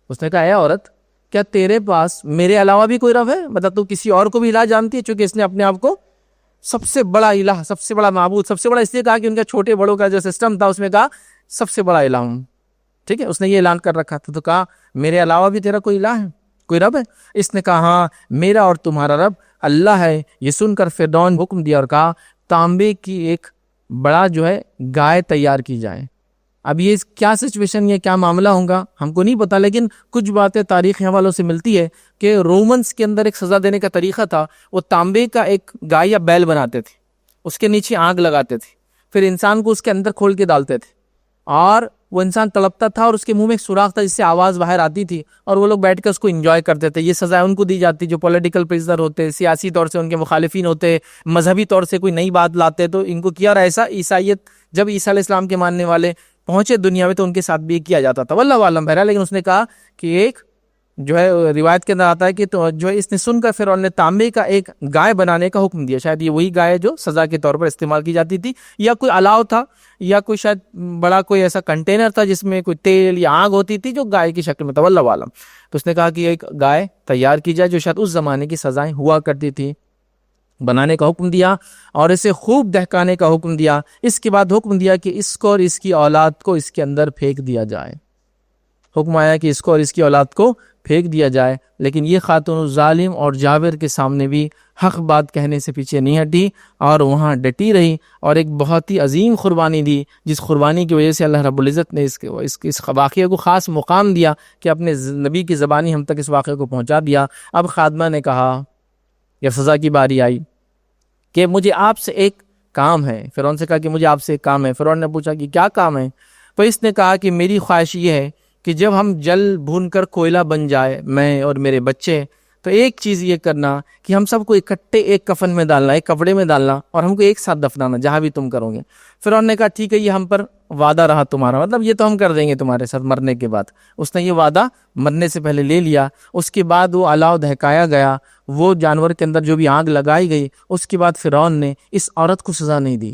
اس نے کہا اے عورت, کیا تیرے پاس میرے علاوہ بھی کوئی رب ہے؟ مطلب تو کسی اور کو بھی الہ جانتی ہے؟ چونکہ اس نے اپنے آپ کو سب سے بڑا الہ, سب سے بڑا معبود, سب سے بڑا اس لیے کہا کہ ان کا چھوٹے بڑوں کا جو سسٹم تھا اس میں کہا سب سے بڑا الہ ہوں. ٹھیک ہے, اس نے یہ اعلان کر رکھا تھا. تو کہا میرے علاوہ بھی تیرا کوئی الہ ہے, کوئی رب ہے؟ اس نے کہا ہاں, میرا اور تمہارا رب اللہ ہے. یہ سن کر فرعون حکم دیا اور کہا تانبے کی ایک بڑا جو ہے گائے تیار کی جائے. اب یہ کیا سچویشن, یہ کیا معاملہ ہوگا ہم کو نہیں پتا, لیکن کچھ باتیں تاریخی حوالوں سے ملتی ہے کہ رومنز کے اندر ایک سزا دینے کا طریقہ تھا. وہ تانبے کا ایک گائے یا بیل بناتے تھے, اس کے نیچے آگ لگاتے تھے, پھر انسان کو اس کے اندر کھول کے ڈالتے تھے, اور وہ انسان تڑپتا تھا اور اس کے منہ میں ایک سوراخ تھا جس سے آواز باہر آتی تھی, اور وہ لوگ بیٹھ کے اس کو انجوائے کرتے تھے. یہ سزا ان کو دی جاتی جو پولیٹیکل پریزنر ہوتے, سیاسی طور سے ان کے مخالفین ہوتے, مذہبی طور سے کوئی نئی بات لاتے تو ان کو کیا. اور ایسا عیسائیت جب عیسیٰ علیہ السلام کے ماننے والے پہنچے دنیا میں تو ان کے ساتھ بھی کیا جاتا تھا, واللہ عالم بہرحال. لیکن اس نے کہا کہ ایک جو ہے روایت کے اندر آتا ہے کہ تو جو ہے اس نے سن کر فرعون نے تانبے کا ایک گائے بنانے کا حکم دیا. شاید یہ وہی گائے جو سزا کے طور پر استعمال کی جاتی تھی, یا کوئی الاؤ تھا, یا کوئی شاید بڑا کوئی ایسا کنٹینر تھا جس میں کوئی تیل یا آگ ہوتی تھی جو گائے کی شکل میں تھا, واللہ عالم. تو اس نے کہا کہ ایک گائے تیار کی جائے جو شاید اس زمانے کی سزائیں ہوا کرتی تھی. بنانے کا حکم دیا اور اسے خوب دہکانے کا حکم دیا. اس کے بعد حکم دیا کہ اس کو اور اس کی اولاد کو اس کے اندر پھینک دیا جائے. حکم آیا کہ اس کو اور اس کی اولاد کو پھینک دیا جائے. لیکن یہ خاتون ظالم اور جابر کے سامنے بھی حق بات کہنے سے پیچھے نہیں ہٹی اور وہاں ڈٹی رہی, اور ایک بہت ہی عظیم قربانی دی, جس قربانی کی وجہ سے اللہ رب العزت نے اس واقعے کو خاص مقام دیا کہ اپنے نبی کی زبانی ہم تک اس واقعے کو پہنچا دیا. اب خادمہ نے کہا, یا سزا کی باری آئی کہ مجھے آپ سے ایک کام ہے. فرعون سے کہا کہ مجھے آپ سے ایک کام ہے. فرعون نے پوچھا کہ کیا کام ہے؟ تو اس نے کہا کہ میری خواہش یہ ہے کہ جب ہم جل بھون کر کوئلہ بن جائے, میں اور میرے بچے, تو ایک چیز یہ کرنا کہ ہم سب کو اکٹھے ایک کفن میں ڈالنا, ایک کپڑے میں ڈالنا, اور ہم کو ایک ساتھ دفنانا جہاں بھی تم کرو گے. فرعون نے کہا ٹھیک ہے, یہ ہم پر وعدہ رہا تمہارا, مطلب یہ تو ہم کر دیں گے تمہارے ساتھ مرنے کے بعد. اس نے یہ وعدہ مرنے سے پہلے لے لیا. اس کے بعد وہ الاؤ دہکایا گیا, وہ جانور کے اندر جو بھی آگ لگائی گئی. اس کے بعد فرعون نے اس عورت کو سزا نہیں دی,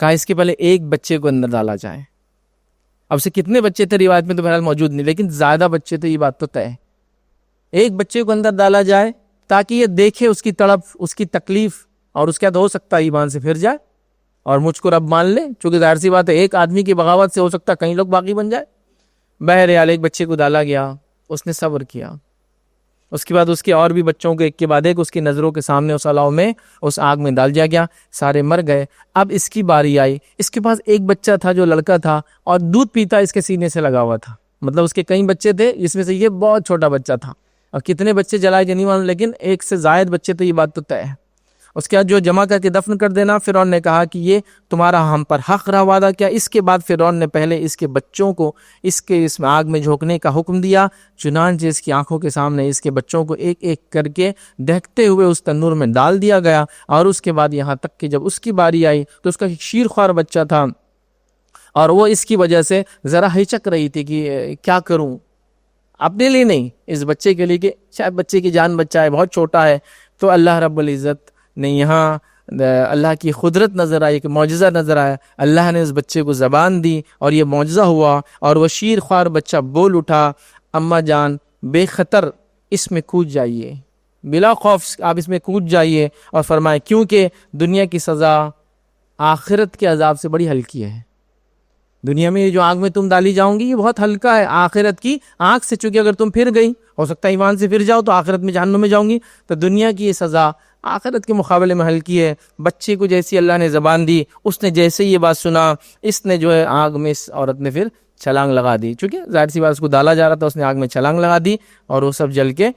کہا اس کے پہلے ایک بچے کو اندر ڈالا جائے. اب سے کتنے بچے تھے روایت میں تو بہرحال موجود نہیں, لیکن زیادہ بچے تھے, یہ بات تو طے ہے. ایک بچے کو اندر ڈالا جائے تاکہ یہ دیکھے اس کی تڑپ, اس کی تکلیف, اور اس کے بعد ہو سکتا ہے ایمان سے پھر جائے اور مجھ کو رب مان لے. چونکہ ظاہر سی بات ہے ایک آدمی کی بغاوت سے ہو سکتا ہے کئی لوگ باقی بن جائے. بہرحال ایک بچے کو ڈالا گیا, اس نے صبر کیا. اس کے بعد اس کے اور بھی بچوں کو ایک کے بعد ایک اس کی نظروں کے سامنے اس الاؤ میں اس آگ میں ڈال دیا گیا. سارے مر گئے. اب اس کی باری آئی. اس کے پاس ایک بچہ تھا جو لڑکا تھا اور دودھ پیتا اس کے سینے سے لگا ہوا تھا. مطلب اس کے کئی بچے تھے جس میں سے یہ بہت چھوٹا بچہ تھا, اور کتنے بچے جلائے کہ نہیں معلوم, لیکن ایک سے زائد بچے تو یہ بات تو طے ہے. اس کے بعد جو جمع کر کے دفن کر دینا. فرعون نے کہا کہ یہ تمہارا ہم پر حق رہا وعدہ کیا. اس کے بعد فرعون نے پہلے اس کے بچوں کو اس میں آگ میں جھونکنے کا حکم دیا. چنانچہ اس کی آنکھوں کے سامنے اس کے بچوں کو ایک ایک کر کے دہکتے ہوئے اس تنور میں ڈال دیا گیا. اور اس کے بعد یہاں تک کہ جب اس کی باری آئی تو اس کا ایک شیرخوار بچہ تھا, اور وہ اس کی وجہ سے ذرا ہچک رہی تھی کہ کیا کروں, اپنے لیے نہیں, اس بچے کے لیے کہ شاید بچے کی جان بچہ ہے, بہت چھوٹا ہے. تو اللہ رب العزت نے یہاں اللہ کی قدرت نظر آئی, کہ معجزہ نظر آیا. اللہ نے اس بچے کو زبان دی اور یہ معجزہ ہوا, اور وہ شیر خوار بچہ بول اٹھا, اماں جان بے خطر اس میں کود جائیے, بلا خوف آپ اس میں کود جائیے. اور فرمائے کیونکہ دنیا کی سزا آخرت کے عذاب سے بڑی ہلکی ہے. دنیا میں جو آگ میں تم ڈالی جاؤں گی یہ بہت ہلکا ہے آخرت کی آگ سے. چونکہ اگر تم پھر گئی, ہو سکتا ہے ایمان سے پھر جاؤ, تو آخرت میں جہنم میں جاؤں گی. تو دنیا کی یہ سزا آخرت کے مقابلے میں ہلکی ہے. بچے کو جیسی اللہ نے زبان دی, اس نے جیسے یہ بات سنا, اس نے جو ہے آگ میں اس عورت نے پھر چھلانگ لگا دی. چونکہ ظاہر سی بات اس کو ڈالا جا رہا تھا, اس نے آگ میں چھلانگ لگا دی اور وہ سب جل کے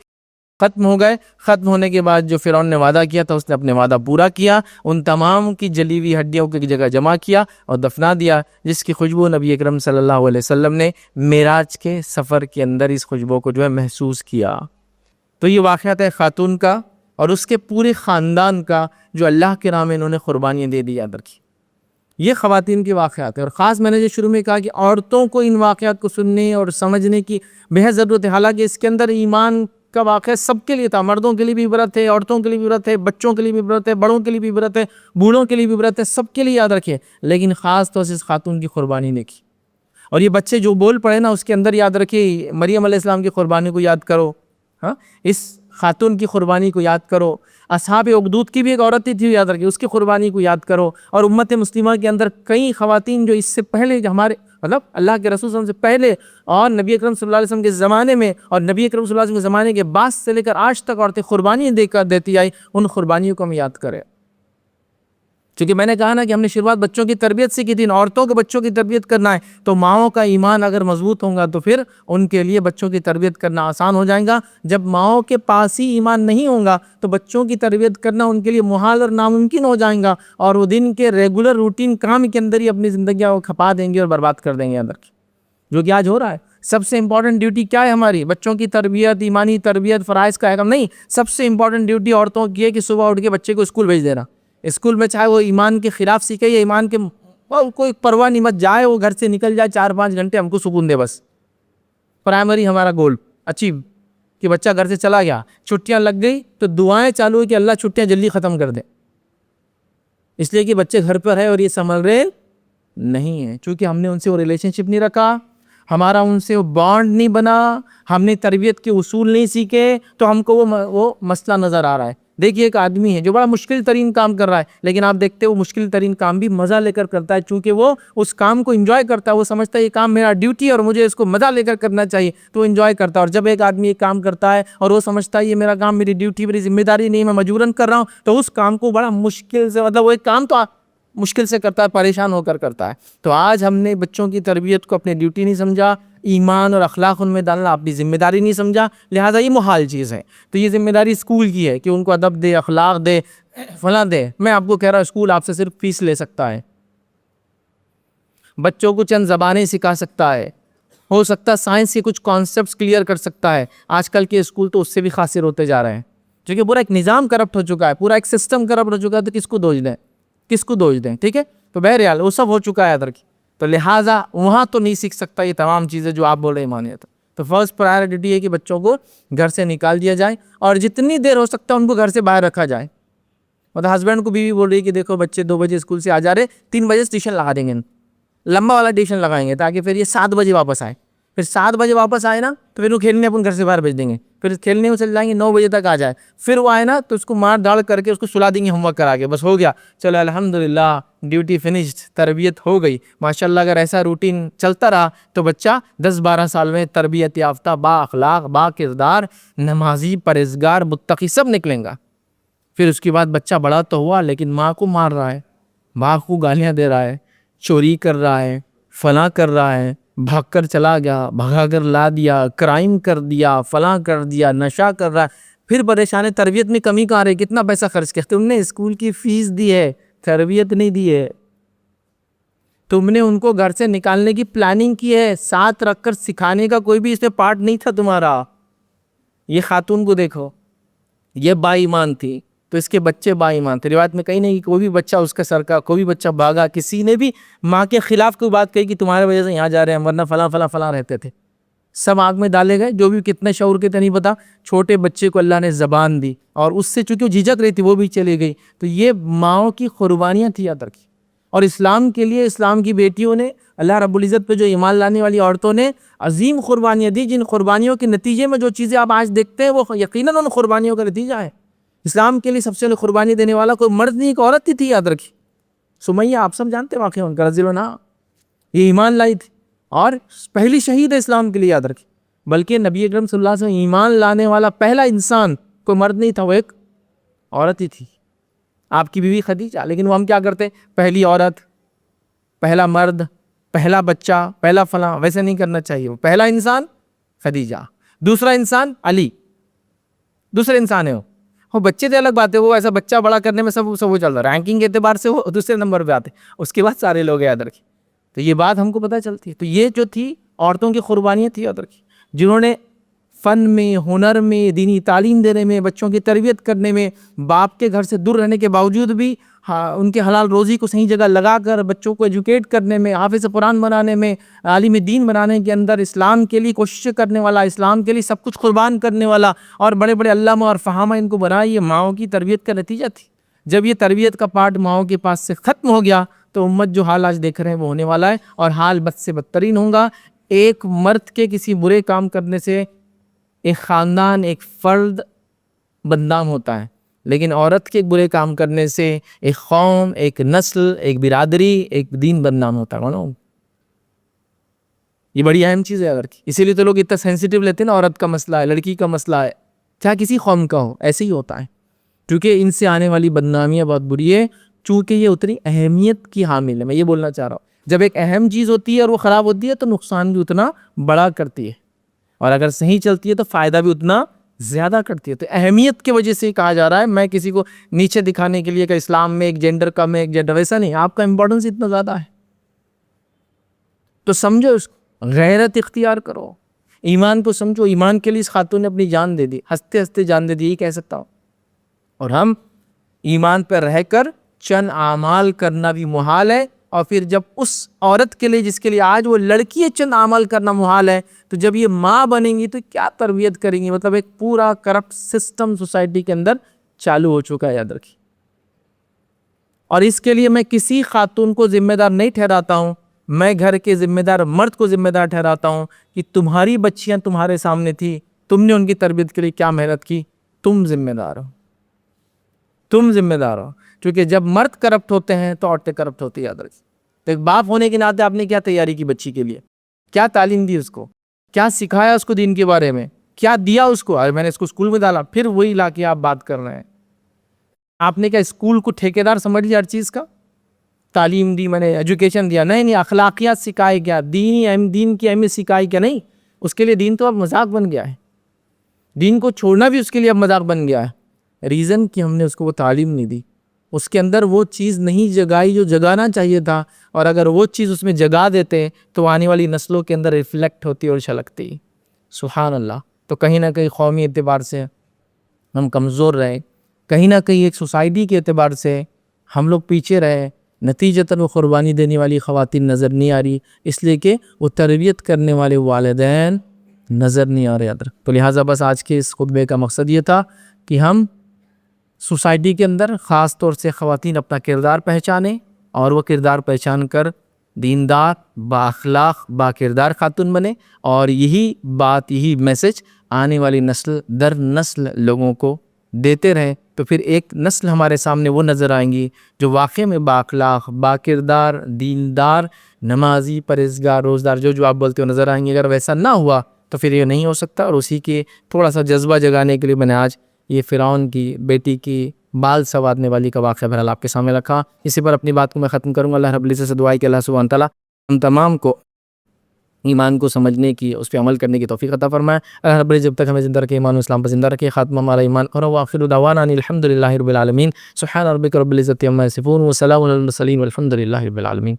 ختم ہو گئے. ختم ہونے کے بعد جو فرعون نے وعدہ کیا تھا اس نے اپنے وعدہ پورا کیا, ان تمام کی جلی ہوئی ہڈیوں کی جگہ جمع کیا اور دفنا دیا, جس کی خوشبو نبی اکرم صلی اللہ علیہ وسلم نے معراج کے سفر کے اندر اس خوشبو کو جو ہے محسوس کیا. تو یہ واقعات ہے خاتون کا اور اس کے پورے خاندان کا جو اللہ کے راہ میں انہوں نے قربانیاں دے دی, یاد رکھی. یہ خواتین کے واقعات ہیں, اور خاص میں نے جو شروع میں کہا کہ عورتوں کو ان واقعات کو سننے اور سمجھنے کی بے حد ضرورت ہے. حالانکہ اس کے اندر ایمان کا واقعہ سب کے لیے تھا, مردوں کے لیے بھی عبرت ہے, عورتوں کے لیے بھی عبرت ہے, بچوں کے لیے بھی عبرت ہے, بڑوں کے لیے بھی عبرت ہے, بوڑھوں کے لیے بھی عبرت ہے, سب کے لیے یاد رکھے. لیکن خاص طور سے اس خاتون کی قربانی نے کی. اور یہ بچے جو بول پڑے نا, اس کے اندر یاد رکھے مریم علیہ السلام کی قربانی کو یاد کرو, ہاں, اس خاتون کی قربانی کو یاد کرو. اصحاب اخدود کی بھی ایک عورت تھی, یاد رکھے, اس کی قربانی کو یاد کرو. اور امت مسلمہ کے اندر کئی خواتین جو اس سے پہلے ہمارے مطلب اللہ کے رسول صلی اللہ علیہ وسلم سے پہلے اور نبی اکرم صلی اللہ علیہ وسلم کے زمانے میں اور نبی اکرم صلی اللہ علیہ وسلم کے زمانے کے بعد سے لے کر آج تک عورتیں قربانی دے کر دیتی آئی, ان قربانیوں کو ہم یاد کریں. چونکہ میں نے کہا نا کہ ہم نے شروعات بچوں کی تربیت سے کی تھی, عورتوں کے بچوں کی تربیت کرنا ہے تو ماؤں کا ایمان اگر مضبوط ہوگا تو پھر ان کے لیے بچوں کی تربیت کرنا آسان ہو جائے گا. جب ماؤں کے پاس ہی ایمان نہیں ہوگا تو بچوں کی تربیت کرنا ان کے لیے محال اور ناممکن ہو جائے گا, اور وہ دن کے ریگولر روٹین کام کے اندر ہی اپنی زندگیاں کو کھپا دیں گے اور برباد کر دیں گے اندر کی, جو کہ آج ہو رہا ہے. سب سے امپورٹنٹ ڈیوٹی کیا ہے ہماری؟ بچوں کی تربیت, ایمانی تربیت, فرائض کا احکام نہیں. سب سے امپورٹنٹ ڈیوٹی عورتوں کی ہے کہ صبح اٹھ کے بچے کو اسکول بھیج دینا. اسکول میں چاہے وہ ایمان کے خلاف سیکھے یا ایمان کے کوئی پرواہ نہیں, مت جائے, وہ گھر سے نکل جائے 4-5 گھنٹے ہم کو سکون دے, بس. پرائمری ہمارا گول اچیو کہ بچہ گھر سے چلا گیا, چھٹیاں لگ گئی تو دعائیں چالو ہے کہ اللہ چھٹیاں جلدی ختم کر دے, اس لیے کہ بچے گھر پر ہے اور یہ سنبھل رہے نہیں ہیں. چونکہ ہم نے ان سے وہ ریلیشن شپ نہیں رکھا, ہمارا ان سے وہ بانڈ نہیں بنا, ہم نے تربیت کے اصول نہیں سیکھے, تو ہم کو وہ مسئلہ نظر آ رہا ہے. دیکھیے ایک آدمی ہے جو بڑا مشکل ترین کام کر رہا ہے, لیکن آپ دیکھتے وہ مشکل ترین کام بھی مزہ لے کر کرتا ہے, چونکہ وہ اس کام کو انجوائے کرتا ہے. وہ سمجھتا ہے یہ کام میرا ڈیوٹی ہے اور مجھے اس کو مزہ لے کر کرنا چاہیے, تو وہ انجوائے کرتا ہے. اور جب ایک آدمی ایک کام کرتا ہے اور وہ سمجھتا ہے یہ میرا کام میری ڈیوٹی, میری ذمہ داری نہیں, میں مجبوراً کر رہا ہوں, تو اس کام کو بڑا مشکل سے وہ ایک کام تو مشکل سے کرتا ہے, پریشان ہو کر کرتا ہے. تو آج ہم نے بچوں کی تربیت کو اپنی ڈیوٹی نہیں سمجھا, ایمان اور اخلاق ان میں ڈالنا اپنی ذمہ داری نہیں سمجھا, لہٰذا یہ محال چیز ہے. تو یہ ذمہ داری اسکول کی ہے کہ ان کو ادب دے, اخلاق دے, فلاں دے. میں آپ کو کہہ رہا ہوں اسکول آپ سے صرف فیس لے سکتا ہے, بچوں کو چند زبانیں سکھا سکتا ہے, ہو سکتا ہے سائنس کے کچھ کانسیپٹس کلیئر کر سکتا ہے. آج کل کے اسکول تو اس سے بھی خاسر ہوتے جا رہے ہیں, کیونکہ پورا ایک نظام کرپٹ ہو چکا ہے, پورا ایک سسٹم کرپٹ ہو چکا ہے. تو کس کو دوش دیں, ٹھیک ہے. تو بہرحال وہ سب ہو چکا ہے ادھر کی, تو لہٰذا وہاں تو نہیں سیکھ سکتا یہ تمام چیزیں جو آپ بول رہے ہیں ایمانیت. تو فرسٹ پرائرٹی ہے کہ بچوں کو گھر سے نکال دیا جائے, اور جتنی دیر ہو سکتا ہے ان کو گھر سے باہر رکھا جائے. مطلب ہسبینڈ کو بیوی بول رہی ہے کہ دیکھو بچے 2 بجے اسکول سے آ جا رہے, 3 بجے ٹیوشن لگا دیں گے, لمبا والا ٹیوشن لگائیں گے تاکہ پھر یہ 7 بجے واپس آئے. پھر 7 بجے واپس آئے نا تو پھر وہ کھیلنے اپنے گھر سے باہر بھیج دیں گے, پھر کھیلنے میں چل جائیں گے, 9 بجے تک آ جائے. پھر وہ آئے نا تو اس کو مار ڈال کر کے اس کو سلا دیں گے ہوم ورک کرا کے, بس ہو گیا, چلو الحمدللہ ڈیوٹی فنشڈ, تربیت ہو گئی. ماشاءاللہ اگر ایسا روٹین چلتا رہا تو بچہ 10-12 سال میں تربیت یافتہ, با اخلاق, با کردار, نمازی, پرہیزگار, متقی سب نکلیں گا. پھر اس کے بعد بچہ بڑا تو ہوا لیکن ماں کو مار رہا ہے, باپ کو گالیاں دے رہا ہے, چوری کر رہا ہے, فلاں کر رہا ہے, بھاگ کر چلا گیا, بھگا کر لا دیا, کرائم کر دیا, فلاں کر دیا, نشہ کر رہا ہے. پھر پریشان ہے, تربیت میں کمی کہاں رہی, کتنا پیسہ خرچ کیا تم نے, اسکول کی فیس دی ہے, تربیت نہیں دی ہے. تم نے ان کو گھر سے نکالنے کی پلاننگ کی ہے, ساتھ رکھ کر سکھانے کا کوئی بھی اس میں پارٹ نہیں تھا تمہارا. یہ خاتون کو دیکھو, یہ با ایمان تھی تو اس کے بچے با ایمان تھے. روایت میں کہیں نہیں کہ کوئی بھی بچہ اس کا سر کا, کوئی بھی بچہ بھاگا, کسی نے بھی ماں کے خلاف کوئی بات کہی کہ تمہارے وجہ سے یہاں جا رہے ہیں ورنہ فلاں فلاں فلاں رہتے تھے, سب آگ میں ڈالے گئے. جو بھی کتنے شعور کے تھے نہیں پتا, چھوٹے بچے کو اللہ نے زبان دی اور اس سے چونکہ وہ جھجک رہی تھی وہ بھی چلی گئی. تو یہ ماؤں کی قربانیاں تھی یاد رکھی. اور اسلام کے لیے اسلام کی بیٹیوں نے, اللہ رب العزت پہ جو ایمان لانے والی عورتوں نے عظیم قربانیاں دی, جن قربانیوں کے نتیجے میں جو چیزیں آپ آج دیکھتے ہیں وہ یقیناً ان قربانیوں کا نتیجہ ہے. اسلام کے لیے سب سے قربانی دینے والا کوئی مرد نہیں, ایک عورت تھی یاد رکھی, سمیہ. آپ سب جانتے واقعہ ان کا, رضی اللہ عنہا, یہ ایمان لائی تھی اور پہلی شہید ہے اسلام کے لیے, یاد رکھی. بلکہ نبی اکرم صلی اللہ علیہ وسلم ایمان لانے والا پہلا انسان کوئی مرد نہیں تھا, وہ ایک عورت ہی تھی آپ کی بیوی خدیجہ. لیکن وہ ہم کیا کرتے, پہلی عورت, پہلا مرد, پہلا بچہ, پہلا فلاں. ویسے نہیں کرنا چاہیے. وہ پہلا انسان خدیجہ, دوسرا انسان علی, دوسرے انسان ہے وہ بچے تھے الگ بات ہے, وہ ایسا بچہ بڑا کرنے میں سب وہ چل رہا ہے, رینکنگ کے اعتبار سے وہ دوسرے نمبر پہ آتے, اس کے بعد سارے لوگ ہیں ادھر کی. تو یہ بات ہم کو پتہ چلتی ہے. تو یہ جو تھی عورتوں کی قربانیاں تھی ادھر کی, جنہوں نے فن میں, ہنر میں, دینی تعلیم دینے میں, بچوں کی تربیت کرنے میں, باپ کے گھر سے دور رہنے کے باوجود بھی ان کے حلال روزی کو صحیح جگہ لگا کر بچوں کو ایجوکیٹ کرنے میں, حافظ قرآن بنانے میں, عالم دین بنانے کے اندر, اسلام کے لیے کوشش کرنے والا, اسلام کے لیے سب کچھ قربان کرنے والا, اور بڑے بڑے علامہ اور فہامہ ان کو بنا. یہ ماؤں کی تربیت کا نتیجہ تھی. جب یہ تربیت کا پارٹ ماؤں کے پاس سے ختم ہو گیا تو امت جو حال آج دیکھ رہے ہیں وہ ہونے والا ہے, اور حال بد سے بدترین ہوگا. ایک مرد کے کسی برے کام کرنے سے ایک خاندان, ایک فرد بدنام ہوتا ہے, لیکن عورت کے برے کام کرنے سے ایک قوم, ایک نسل, ایک برادری, ایک دین بدنام ہوتا ہے. یہ بڑی اہم چیز ہے اگر کی. اسی لیے تو لوگ اتنا سینسیٹیو لیتے ہیں نا, عورت کا مسئلہ ہے, لڑکی کا مسئلہ ہے, چاہے کسی قوم کا ہو, ایسے ہی ہوتا ہے. کیونکہ ان سے آنے والی بدنامیاں بہت بری ہے, چونکہ یہ اتنی اہمیت کی حامل ہے. میں یہ بولنا چاہ رہا ہوں, جب ایک اہم چیز ہوتی ہے اور وہ خراب ہوتی ہے تو نقصان بھی اتنا بڑا کرتی ہے, اور اگر صحیح چلتی ہے تو فائدہ بھی اتنا زیادہ کرتی ہے. تو اہمیت کی وجہ سے کہا جا رہا ہے, میں کسی کو نیچے دکھانے کے لیے کہ اسلام میں ایک جینڈر کم ہے, ایک جینڈر, ویسا نہیں. آپ کا امپورٹنس اتنا زیادہ ہے تو سمجھو اس کو, غیرت اختیار کرو, ایمان کو سمجھو. ایمان کے لیے اس خاتون نے اپنی جان دے دی, ہنستے ہنستے جان دے دی, یہ کہہ سکتا ہوں. اور ہم ایمان پر رہ کر چند اعمال کرنا بھی محال ہے, اور پھر جب اس عورت کے لیے جس کے لیے آج وہ لڑکی ہے چند اعمال کرنا محال ہے, تو جب یہ ماں بنیں گی تو کیا تربیت کریں گی. مطلب ایک پورا کرپٹ سسٹم سوسائٹی کے اندر چالو ہو چکا ہے, یاد رکھیے. اور اس کے لیے میں کسی خاتون کو ذمہ دار نہیں ٹھہراتا ہوں, میں گھر کے ذمہ دار مرد کو ذمہ دار ٹھہراتا ہوں کہ تمہاری بچیاں تمہارے سامنے تھی, تم نے ان کی تربیت کے لیے کیا محنت کی, تم ذمہ دار ہو, تم ذمہ دار ہو. کیونکہ جب مرد کرپٹ ہوتے ہیں تو عورتیں کرپٹ ہوتی ہے, یاد رکھیے. تو ایک باپ ہونے کے ناطے آپ نے کیا تیاری کی بچی کے لیے, کیا تعلیم دی اس کو, کیا سکھایا اس کو دین کے بارے میں, کیا دیا اس کو. میں نے اس کو اسکول میں ڈالا, پھر وہی لا کے آپ بات کر رہے ہیں. آپ نے کیا اسکول کو ٹھیکیدار سمجھ لیا ہر چیز کا, تعلیم دی میں نے, ایجوکیشن دیا, نہیں, اخلاقیات سکھائی کیا, دین کی اہمیت سکھائی کیا, نہیں. اس کے لیے دین تو اب مذاق بن گیا ہے, دین کو چھوڑنا بھی اس کے لیے اب مذاق بن گیا ہے. ریزن کہ ہم نے اس کو وہ تعلیم نہیں دی, اس کے اندر وہ چیز نہیں جگائی جو جگانا چاہیے تھا. اور اگر وہ چیز اس میں جگا دیتے تو آنے والی نسلوں کے اندر ریفلیکٹ ہوتی اور چھلکتی. سبحان اللہ. تو کہیں نہ کہیں قومی اعتبار سے ہم کمزور رہے, کہیں نہ کہیں ایک سوسائٹی کے اعتبار سے ہم لوگ پیچھے رہے. نتیجتاً وہ قربانی دینے والی خواتین نظر نہیں آ رہی, اس لیے کہ وہ تربیت کرنے والے والدین نظر نہیں آ رہے ادھر. تو لہٰذا بس آج کے اس خطبے کا مقصد یہ تھا کہ ہم سوسائٹی کے اندر خاص طور سے خواتین اپنا کردار پہچانیں, اور وہ کردار پہچان کر دیندار, با اخلاق, با کردار خاتون بنے. اور یہی بات, یہی میسج آنے والی نسل در نسل لوگوں کو دیتے رہیں, تو پھر ایک نسل ہمارے سامنے وہ نظر آئیں گی جو واقعی میں با اخلاق, با کردار, دیندار, نمازی, پرہیزگار, روزدار, جو آپ بولتے ہو نظر آئیں گے. اگر ویسا نہ ہوا تو پھر یہ نہیں ہو سکتا. اور اسی کے تھوڑا سا جذبہ جگانے کے لیے میں نے آج یہ فرعون کی بیٹی کی بال سنوارنے والی کا واقعہ بہرحال آپ کے سامنے رکھا. اسی پر اپنی بات کو میں ختم کروں گا. اللہ رب العزت سے دعا ہے کہ اللہ سبحانہ تعالیٰ ہم تمام کو ایمان کو سمجھنے کی, اس پہ عمل کرنے کی توفیق عطا فرمائے. اللہ رب العزت جب تک ہمیں زندہ رکھے, ایمان و اسلام پر زندہ رکھے, خاتمہ ہمارا ایمان کرو. وآخر دعوانا ان الحمد للہ رب العالمین. سبحان ربک رب العزت عما یصفون وسلام علی المرسلین والحمد للہ رب العالمین.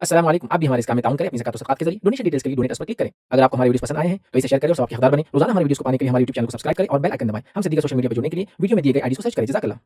السلام علیکم. آپ بھی ہمارے اس کام میں تعاون کریں اپنی زکات و صدقات کے ذریعے. ڈونیشن ڈیٹیلز کے لیے ڈونیٹ پر کلک کریں. اگر آپ کو ہمارے ویڈیوز پسند آئے ہیں تو اسے شیئر کریں اور سب کے حقدار بنیں. روزانہ ہمارے ویڈیوز کو پانے کے لیے ہمارے یوٹیوب چینل کو سبسکرائب کریں اور بیل آئکن دبائیں. ہم سے دیگر سوشل میڈیا پر جڑنے کے لیے ویڈیو میں دیے گئے آئی ڈی کو سرچ کریں. جزاک اللہ.